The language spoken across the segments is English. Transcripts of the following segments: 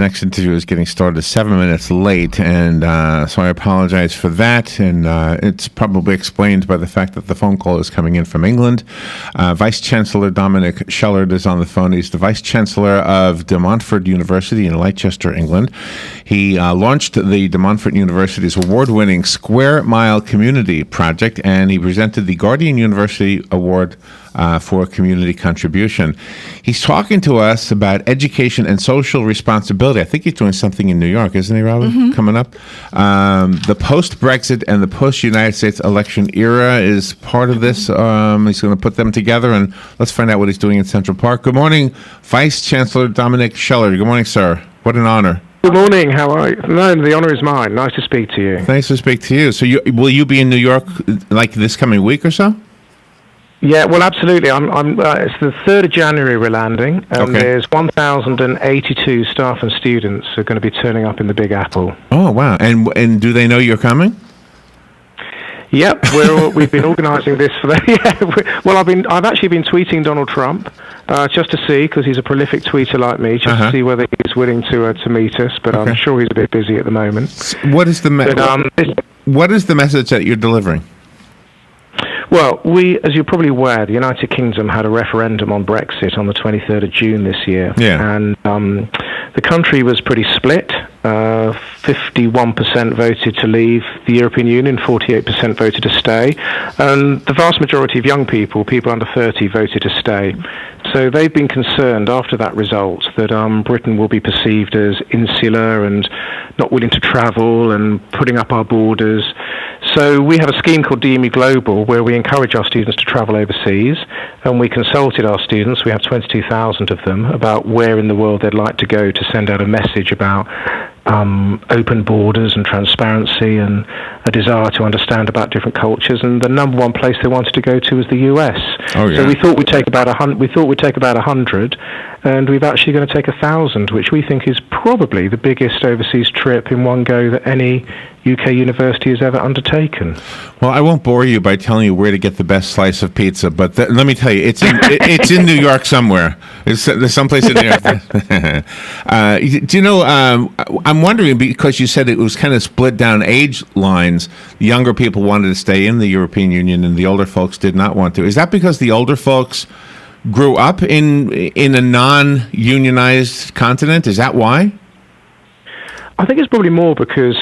Next interview is getting started 7 minutes late, and so I apologize for that. And it's probably explained by the fact that the phone call is coming in from England. Vice Chancellor Dominic Shellard is on the phone. He's the Vice Chancellor of De Montfort University in Leicester, England. He launched the De Montfort University's award-winning Square Mile Community Project, and he presented the Guardian University Award for community contribution. He's talking to us about education and social responsibility. I think he's doing something in New York, isn't he, Robin? Mm-hmm. Coming up. The post-Brexit and the post-United States election era is part of this. He's going to put them together, and let's find out what he's doing in Central Park. Good morning, Vice Chancellor Dominic Shellard. Good morning, sir. What an honor. Good morning. How are you? No, the honor is mine. Nice to speak to you. Thanks to speak to you. So will you be in New York like this coming week or so? Yeah, well, absolutely. It's the 3rd of January we're landing, and there's 1,082 staff and students who are going to be turning up in the Big Apple. Oh, wow. And do they know you're coming? Yep, we've been organising this for them. Yeah, well, I've actually been tweeting Donald Trump just to see, because he's a prolific tweeter like me, just to see whether he's willing to meet us. But I'm sure he's a bit busy at the moment. What is what is the message that you're delivering? Well, as you're probably aware, the United Kingdom had a referendum on Brexit on the 23rd of June this year. Yeah. And the country was pretty split. 51% voted to leave the European Union, 48% voted to stay. And the vast majority of young people under 30, voted to stay. So they've been concerned after that result that Britain will be perceived as insular and not willing to travel and putting up our borders. So we have a scheme called DME Global where we encourage our students to travel overseas, and we consulted our students, we have 22,000 of them, about where in the world they'd like to go to send out a message about open borders and transparency and a desire to understand about different cultures. And the number one place they wanted to go to was the US. Oh, yeah. So we thought we'd take about 100, and we've actually going to take 1,000, which we think is probably the biggest overseas trip in one go that any UK university has ever undertaken. Well, I won't bore you by telling you where to get the best slice of pizza, but let me tell you, it's in New York somewhere. There's someplace in New York. Do you know, I'm wondering, because you said it was kind of split down age lines, the younger people wanted to stay in the European Union and the older folks did not want to. Is that because the older folks grew up in a non-unionized continent? Is that why? I think it's probably more because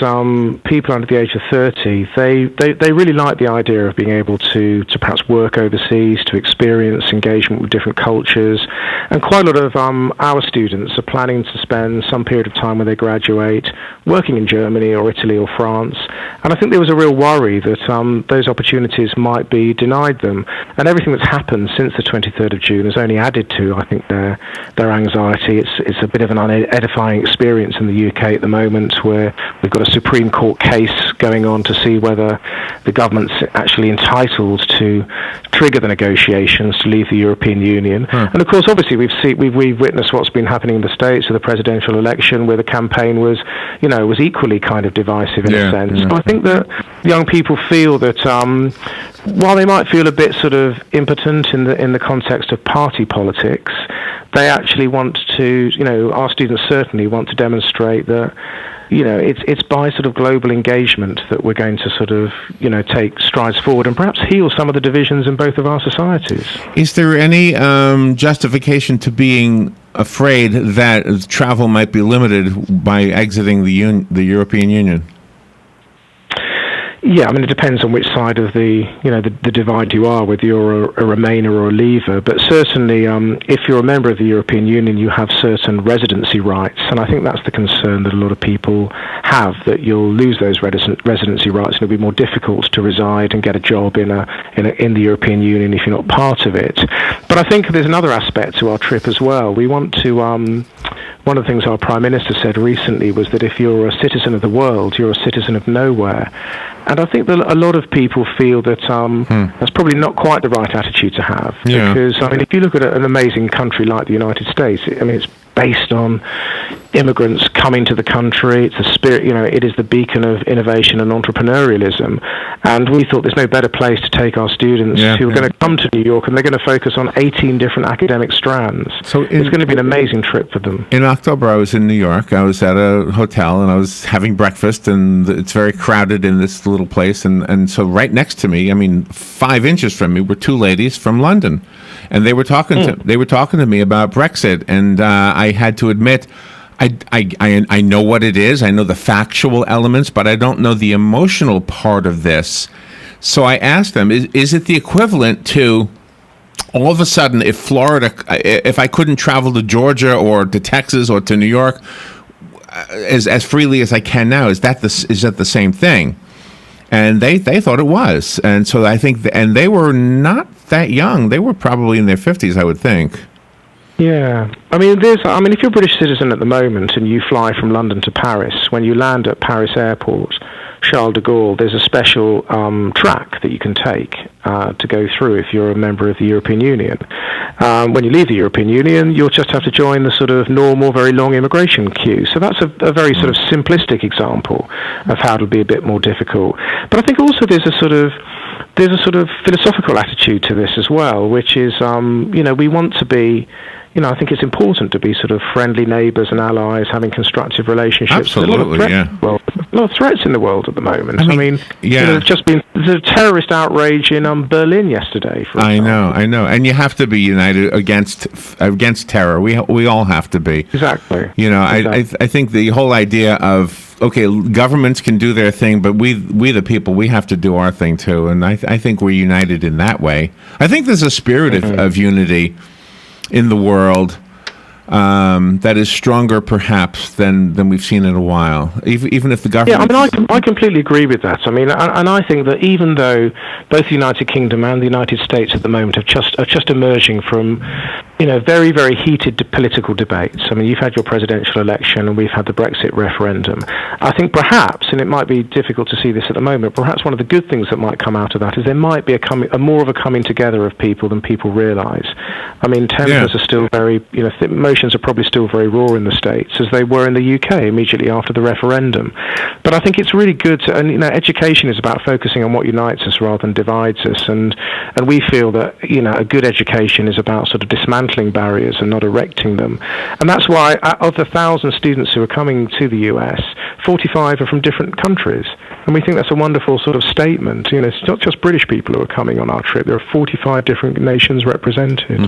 people under the age of 30, they really like the idea of being able to perhaps work overseas, to experience engagement with different cultures. And quite a lot of our students are planning to spend some period of time when they graduate working in Germany or Italy or France. And I think there was a real worry that those opportunities might be denied them. And everything that's happened since the 23rd of June has only added to, I think, their anxiety. It's a bit of an unedifying experience in the UK at the moment, where we've got a Supreme Court case going on to see whether the government's actually entitled to trigger the negotiations to leave the European Union. And of course, obviously, we've witnessed what's been happening in the States with the presidential election, where the campaign was equally kind of divisive in a sense. I think that young people feel that while they might feel a bit sort of impotent in the context of party politics, they actually want to, our students certainly want to demonstrate that, it's by sort of global engagement that we're going to sort of, take strides forward and perhaps heal some of the divisions in both of our societies. Is there any justification to being afraid that travel might be limited by exiting the European Union? Yeah, I mean, it depends on which side of the divide you are, whether you're a Remainer or a Leaver. But certainly, if you're a member of the European Union, you have certain residency rights. And I think that's the concern that a lot of people have, that you'll lose those residency rights and it'll be more difficult to reside and get a job in the European Union if you're not part of it. But I think there's another aspect to our trip as well. We want to... one of the things our Prime Minister said recently was that if you're a citizen of the world, you're a citizen of nowhere. And I think that a lot of people feel that that's probably not quite the right attitude to have. Yeah. Because, I mean, if you look at an amazing country like the United States, it's based on immigrants coming to the country. It's a spirit, it is the beacon of innovation and entrepreneurialism. And we thought there's no better place to take our students who are going to come to New York, and they're going to focus on 18 different academic strands. So it's going to be an amazing trip for them. In October, I was in New York. I was at a hotel, and I was having breakfast, and it's very crowded in this little place. And so right next to me, 5 inches from me, were two ladies from London. And they were talking to me about Brexit, and I had to admit, I know what it is. I know the factual elements, but I don't know the emotional part of this. So I asked them, is it the equivalent to all of a sudden, if I couldn't travel to Georgia or to Texas or to New York as freely as I can now, is that the same thing? And they thought it was. And so I think, and they were not that young. They were probably in their 50s, I would think. Yeah. If you're a British citizen at the moment and you fly from London to Paris, when you land at Paris Airport, Charles de Gaulle, there's a special track that you can take to go through if you're a member of the European Union. When you leave the European Union, you'll just have to join the sort of normal, very long immigration queue. So that's a very sort of simplistic example of how it'll be a bit more difficult. But I think also there's a sort of philosophical attitude to this as well, which is, we want to be, I think it's important to be sort of friendly neighbours and allies, having constructive relationships. Absolutely, a lot of threats in the world at the moment. There's just been a terrorist outrage in Berlin yesterday. For example. I know, and you have to be united against terror. We all have to be. Exactly. Exactly. I think the whole idea of, okay, governments can do their thing, but we the people, we have to do our thing too. And I think we're united in that way. I think there's a spirit of unity in the world that is stronger perhaps than we've seen in a while, even if the government... I completely agree with that. And I think that even though both the United Kingdom and the United States at the moment are just emerging from very, very heated political debates. You've had your presidential election and we've had the Brexit referendum. I think perhaps, and it might be difficult to see this at the moment, perhaps one of the good things that might come out of that is there might be a more of a coming together of people than people realise. Tempers are still very, emotions are probably still very raw in the States, as they were in the UK immediately after the referendum. But I think it's really good to, and education is about focusing on what unites us rather than divides us, and we feel that a good education is about sort of dismantling barriers and not erecting them. And that's why of the 1,000 students who are coming to the US, 45 are from different countries. And we think that's a wonderful sort of statement. It's not just British people who are coming on our trip. There are 45 different nations represented.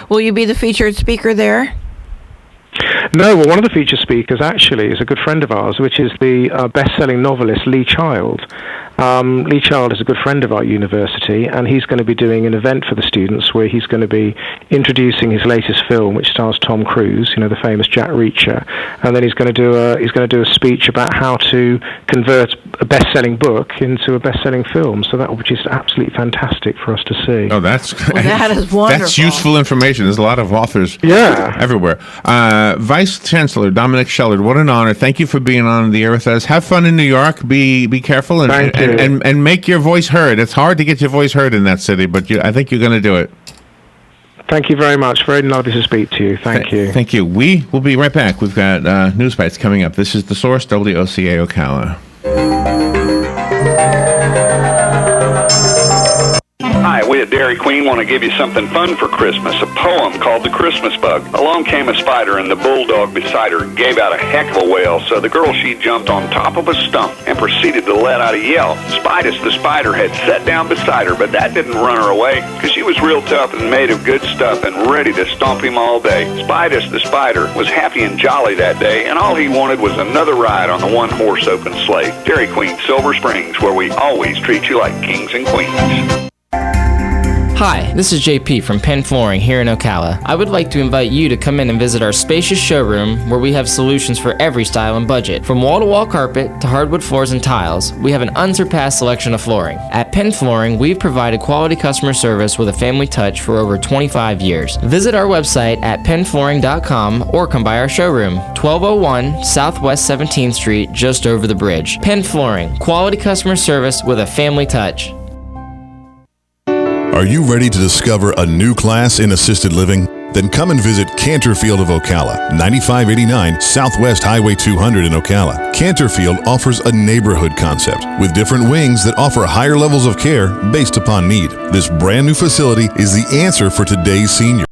Will you be the featured speaker there? No, well, one of the featured speakers actually is a good friend of ours, which is the best-selling novelist Lee Child. Lee Child is a good friend of our university, and he's going to be doing an event for the students where he's going to be introducing his latest film, which stars Tom Cruise, the famous Jack Reacher, and then he's going to do a speech about how to convert a best-selling book into a best-selling film. So which is absolutely fantastic for us to see. Oh, that is wonderful. That's useful information. There's a lot of authors everywhere. Vice Chancellor Dominic Shellard, what an honor. Thank you for being on the air with us. Have fun in New York. Be careful and make your voice heard. It's hard to get your voice heard in that city, but I think you're going to do it. Thank you very much. Very lovely to speak to you. Thank you. Thank you. We will be right back. We've got News Bites coming up. This is The Source, WOCA Ocala. Hi, we at Dairy Queen want to give you something fun for Christmas, a poem called The Christmas Bug. Along came a spider and the bulldog beside her gave out a heck of a wail, so the girl, she jumped on top of a stump and proceeded to let out a yell. Spitus the spider had sat down beside her, but that didn't run her away, because she was real tough and made of good stuff and ready to stomp him all day. Spitus the spider was happy and jolly that day, and all he wanted was another ride on the one-horse open sleigh. Dairy Queen, Silver Springs, where we always treat you like kings and queens. Hi, this is JP from Penn Flooring here in Ocala. I would like to invite you to come in and visit our spacious showroom where we have solutions for every style and budget. From wall-to-wall carpet to hardwood floors and tiles, we have an unsurpassed selection of flooring. At Penn Flooring, we've provided quality customer service with a family touch for over 25 years. Visit our website at pennflooring.com or come by our showroom, 1201 Southwest 17th Street, just over the bridge. Penn Flooring, quality customer service with a family touch. Are you ready to discover a new class in assisted living? Then come and visit Canterfield of Ocala, 9589 Southwest Highway 200 in Ocala. Canterfield offers a neighborhood concept with different wings that offer higher levels of care based upon need. This brand new facility is the answer for today's senior.